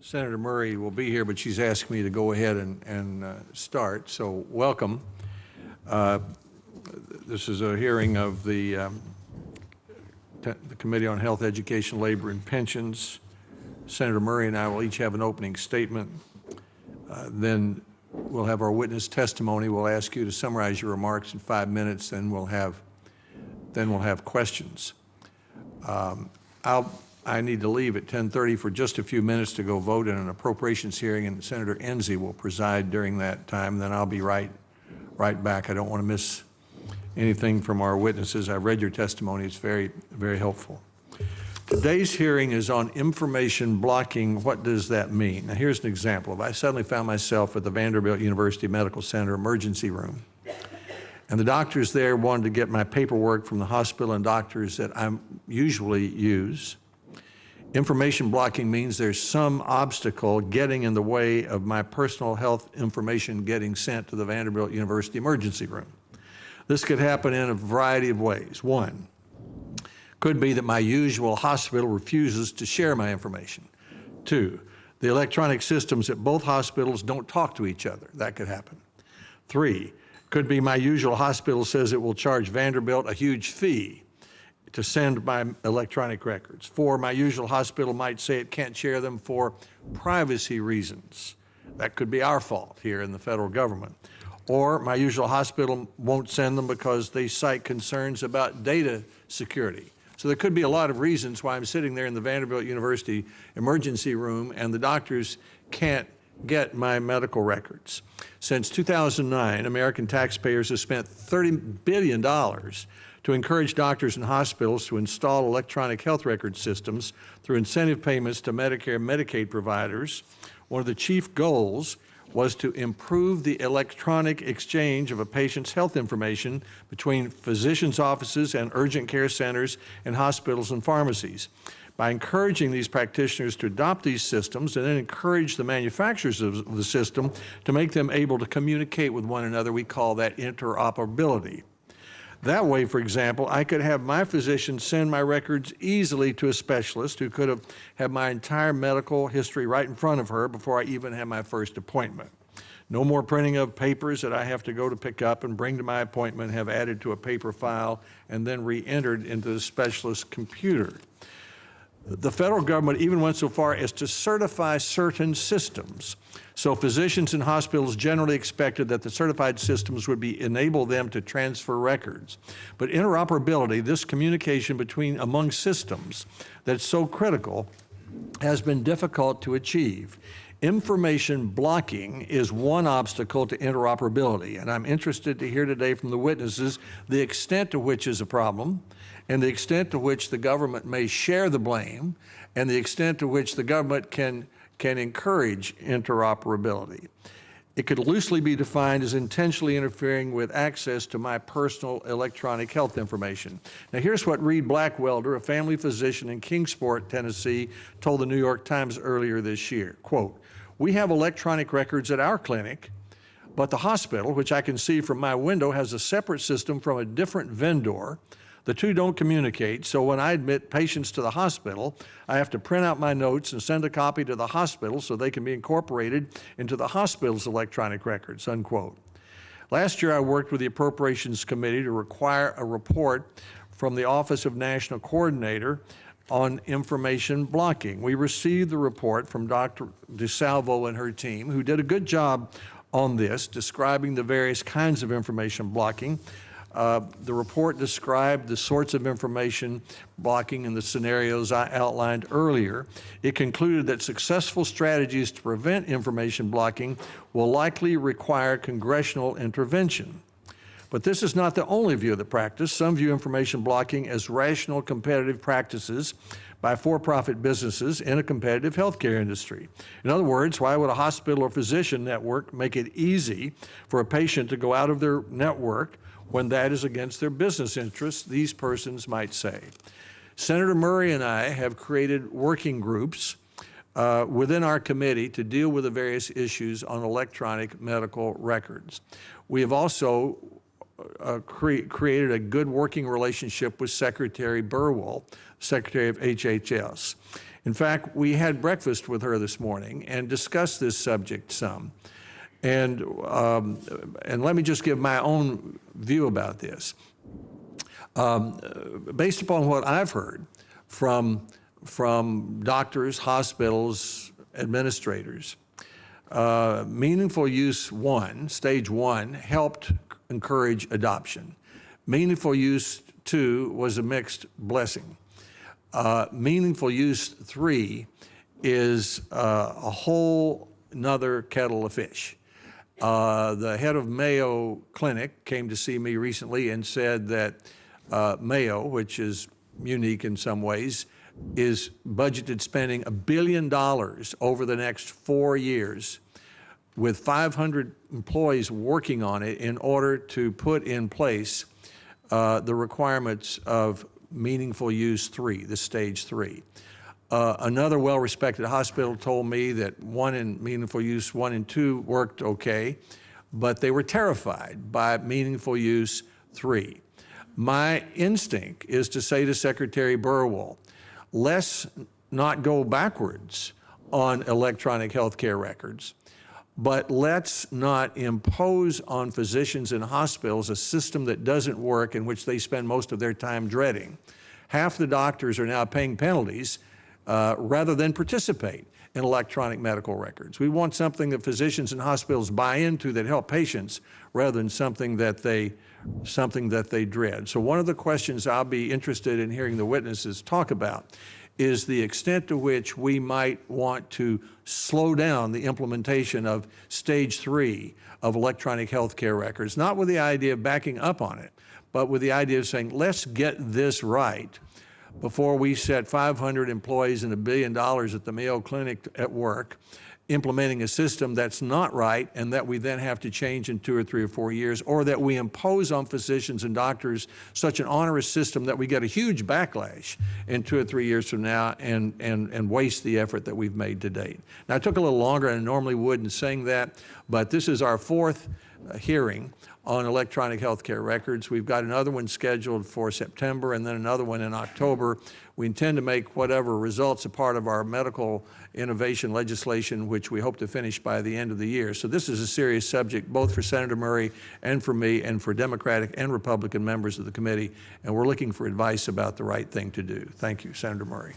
Senator Murray will be here, but she's asked me to go ahead and start. So welcome. This is a hearing of the Committee on Health, Education, Labor, and Pensions. Senator Murray and I will each have an opening statement. Then we'll have our witness testimony. We'll ask you to summarize your remarks in 5 minutes. Then we'll have questions. I need to leave at 10:30 for just a few minutes to go vote in an appropriations hearing, and Senator Enzi will preside during that time. Then I'll be right back. I don't want to miss anything from our witnesses. I've read your testimony. It's very, very helpful. Today's hearing is on information blocking. What does that mean? Now, here's an example. If I suddenly found myself at the Vanderbilt University Medical Center emergency room, and the doctors there wanted to get my paperwork from the hospital and doctors that I usually use, information blocking means there's some obstacle getting in the way of my personal health information getting sent to the Vanderbilt University emergency room. This could happen in a variety of ways. One, could be that my usual hospital refuses to share my information. Two, the electronic systems at both hospitals don't talk to each other. That could happen. Three, could be my usual hospital says it will charge Vanderbilt a huge fee to send my electronic records. Four, my usual hospital might say it can't share them for privacy reasons. That could be our fault here in the federal government. Or my usual hospital won't send them because they cite concerns about data security. So there could be a lot of reasons why I'm sitting there in the Vanderbilt University emergency room and the doctors can't get my medical records. Since 2009, American taxpayers have spent $30 billion to encourage doctors and hospitals to install electronic health record systems through incentive payments to Medicare and Medicaid providers. One of the chief goals was to improve the electronic exchange of a patient's health information between physicians' offices and urgent care centers and hospitals and pharmacies. By encouraging these practitioners to adopt these systems and then encourage the manufacturers of the system to make them able to communicate with one another, we call that interoperability. That way, for example, I could have my physician send my records easily to a specialist who could have had my entire medical history right in front of her before I even had my first appointment. No more printing of papers that I have to go to pick up and bring to my appointment, have added to a paper file, and then re-entered into the specialist's computer. The federal government even went so far as to certify certain systems. So physicians and hospitals generally expected that the certified systems would enable them to transfer records. But interoperability, this communication among systems that's so critical, has been difficult to achieve. Information blocking is one obstacle to interoperability, and I'm interested to hear today from the witnesses the extent to which is a problem, and the extent to which the government may share the blame, and the extent to which the government can encourage interoperability. It could loosely be defined as intentionally interfering with access to my personal electronic health information. Now here's what Reed Blackwelder, a family physician in Kingsport, Tennessee, told the New York Times earlier this year, quote, "We have electronic records at our clinic, but the hospital, which I can see from my window, has a separate system from a different vendor. The two don't communicate, so when I admit patients to the hospital, I have to print out my notes and send a copy to the hospital so they can be incorporated into the hospital's electronic records," unquote. Last year, I worked with the Appropriations Committee to require a report from the Office of National Coordinator on information blocking. We received the report from Dr. DeSalvo and her team, who did a good job on this, describing the various kinds of information blocking. The report described the sorts of information blocking in the scenarios I outlined earlier. It concluded that successful strategies to prevent information blocking will likely require congressional intervention. But this is not the only view of the practice. Some view information blocking as rational competitive practices by for-profit businesses in a competitive healthcare industry. In other words, why would a hospital or physician network make it easy for a patient to go out of their network when that is against their business interests, these persons might say. Senator Murray and I have created working groups within our committee to deal with the various issues on electronic medical records. We have also created a good working relationship with Secretary Burwell, Secretary of HHS. In fact, we had breakfast with her this morning and discussed this subject some. And let me just give my own view about this. Based upon what I've heard from doctors, hospitals, administrators, meaningful use stage one, helped encourage adoption. Meaningful use 2 was a mixed blessing. Meaningful use 3 is a whole nother kettle of fish. The head of Mayo Clinic came to see me recently and said that Mayo, which is unique in some ways, is budgeted spending $1 billion over the next 4 years with 500 employees working on it in order to put in place the requirements of meaningful use 3, the stage 3. Another well-respected hospital told me that 1 in meaningful use 1 and 2 worked okay, but they were terrified by meaningful use 3. My instinct is to say to Secretary Burwell, let's not go backwards on electronic healthcare records, but let's not impose on physicians and hospitals a system that doesn't work, in which they spend most of their time dreading. Half the doctors are now paying penalties rather than participate in electronic medical records. We want something that physicians and hospitals buy into that help patients rather than something that they dread. So one of the questions I'll be interested in hearing the witnesses talk about is the extent to which we might want to slow down the implementation of stage 3 of electronic healthcare records, not with the idea of backing up on it, but with the idea of saying, let's get this right before we set 500 employees and $1 billion at the Mayo Clinic at work, implementing a system that's not right and that we then have to change in 2 or 3 or 4 years, or that we impose on physicians and doctors such an onerous system that we get a huge backlash in 2 or 3 years from now and waste the effort that we've made to date. Now, it took a little longer than I normally would in saying that, but this is our 4th hearing on electronic healthcare records. We've got another one scheduled for September and then another one in October. We intend to make whatever results a part of our medical innovation legislation, which we hope to finish by the end of the year. So this is a serious subject, both for Senator Murray and for me and for Democratic and Republican members of the committee, and we're looking for advice about the right thing to do. Thank you, Senator Murray.